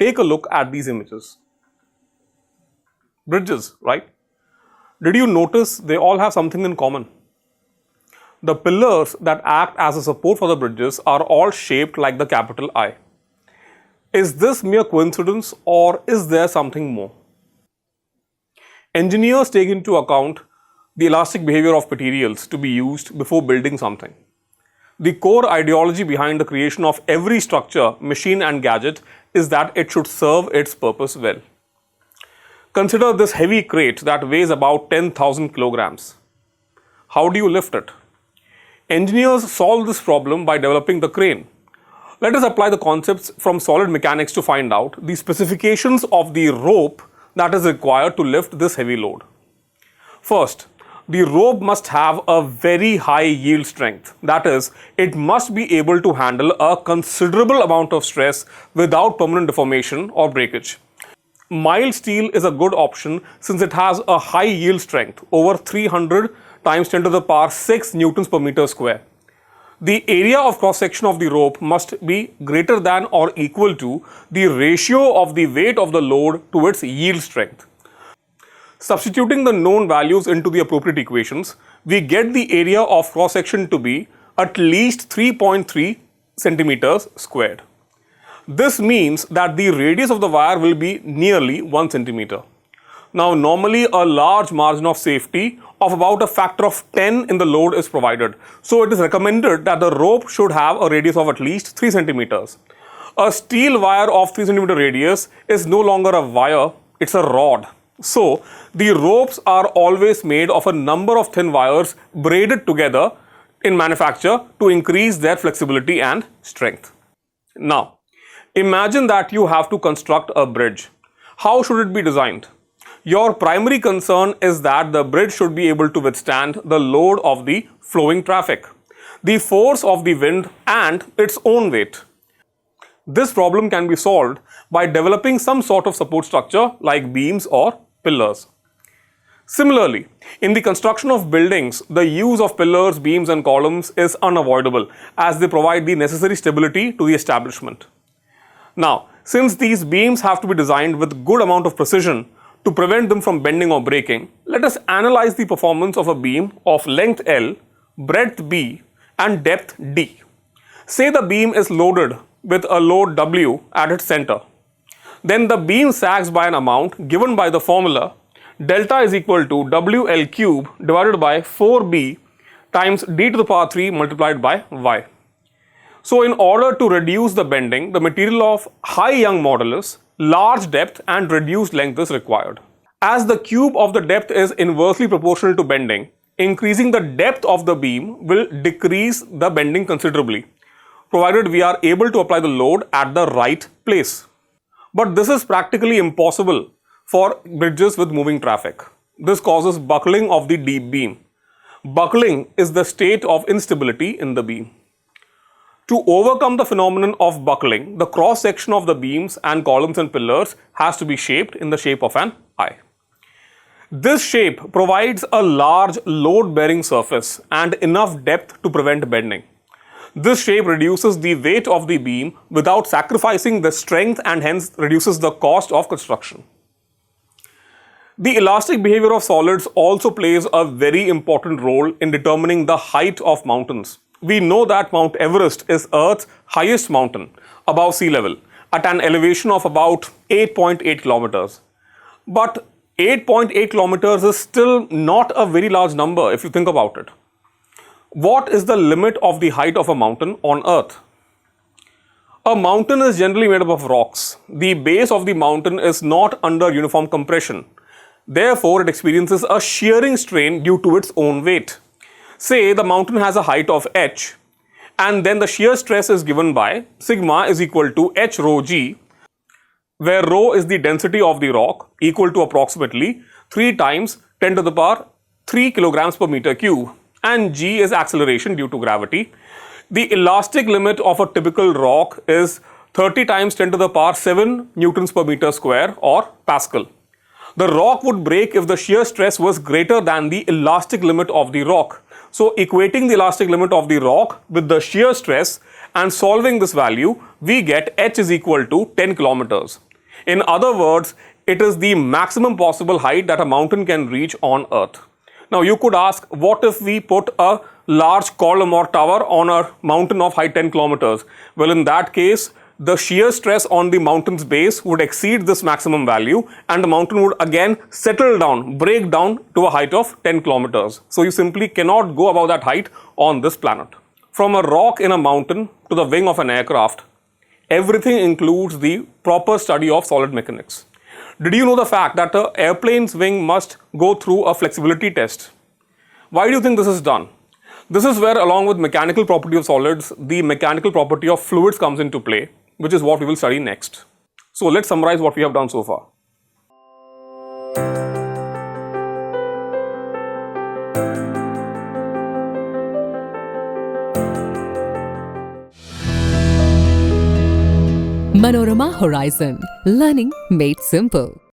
take a look at these images. Bridges, right? Did you notice they all have something in common? The pillars that act as a support for the bridges are all shaped like the capital I. Is this mere coincidence or is there something more? Engineers take into account the elastic behavior of materials to be used before building something. The core ideology behind the creation of every structure, machine and gadget is that it should serve its purpose well. Consider this heavy crate that weighs about 10,000 kilograms. How do you lift it? Engineers solve this problem by developing the crane. Let us apply the concepts from solid mechanics to find out the specifications of the rope that is required to lift this heavy load. First, the rope must have a very high yield strength. That is, it must be able to handle a considerable amount of stress without permanent deformation or breakage. Mild steel is a good option since it has a high yield strength, over 300 times 10 to the power 6 newtons per meter square. The area of cross section of the rope must be greater than or equal to the ratio of the weight of the load to its yield strength. Substituting the known values into the appropriate equations, we get the area of cross section to be at least 3.3 centimeters squared. This means that the radius of the wire will be nearly 1 centimeter. Now, normally a large margin of safety of about a factor of 10 in the load is provided. So, it is recommended that the rope should have a radius of at least 3 centimeters. A steel wire of 3 centimeter radius is no longer a wire, it's a rod. So, the ropes are always made of a number of thin wires braided together in manufacture to increase their flexibility and strength. Now, imagine that you have to construct a bridge. How should it be designed? Your primary concern is that the bridge should be able to withstand the load of the flowing traffic, the force of the wind and its own weight. This problem can be solved by developing some sort of support structure like beams or pillars. Similarly, in the construction of buildings, the use of pillars, beams and columns is unavoidable as they provide the necessary stability to the establishment. Now, since these beams have to be designed with good amount of precision to prevent them from bending or breaking, let us analyze the performance of a beam of length L, breadth B and depth D. Say the beam is loaded with a load W at its center. Then the beam sags by an amount given by the formula delta is equal to WL cube divided by 4B times D to the power 3 multiplied by Y. So, in order to reduce the bending, the material of high Young modulus, large depth and reduced length is required. As the cube of the depth is inversely proportional to bending, increasing the depth of the beam will decrease the bending considerably, provided we are able to apply the load at the right place. But this is practically impossible for bridges with moving traffic. This causes buckling of the deep beam. Buckling is the state of instability in the beam. To overcome the phenomenon of buckling, the cross section of the beams and columns and pillars has to be shaped in the shape of an I. This shape provides a large load-bearing surface and enough depth to prevent bending. This shape reduces the weight of the beam without sacrificing the strength and hence reduces the cost of construction. The elastic behavior of solids also plays a very important role in determining the height of mountains. We know that Mount Everest is Earth's highest mountain above sea level at an elevation of about 8.8 kilometers. But 8.8 kilometers is still not a very large number if you think about it. What is the limit of the height of a mountain on Earth? A mountain is generally made up of rocks. The base of the mountain is not under uniform compression. Therefore, it experiences a shearing strain due to its own weight. Say the mountain has a height of h and then the shear stress is given by sigma is equal to h rho g, where rho is the density of the rock equal to approximately 3 times 10 to the power 3 kilograms per meter cube and g is acceleration due to gravity. The elastic limit of a typical rock is 30 times 10 to the power 7 newtons per meter square or Pascal. The rock would break if the shear stress was greater than the elastic limit of the rock. So, equating the elastic limit of the rock with the shear stress and solving this value, we get h is equal to 10 kilometers. In other words, it is the maximum possible height that a mountain can reach on Earth. Now you could ask, what if we put a large column or tower on a mountain of height 10 kilometers? Well, in that case, the shear stress on the mountain's base would exceed this maximum value and the mountain would again settle down, break down to a height of 10 kilometers. So you simply cannot go above that height on this planet. From a rock in a mountain to the wing of an aircraft, everything includes the proper study of solid mechanics. Did you know the fact that an airplane's wing must go through a flexibility test? Why do you think this is done? This is where, along with mechanical property of solids, the mechanical property of fluids comes into play, which is what we will study next. So let's summarize what we have done so far. Manorama Horizon. Learning made simple.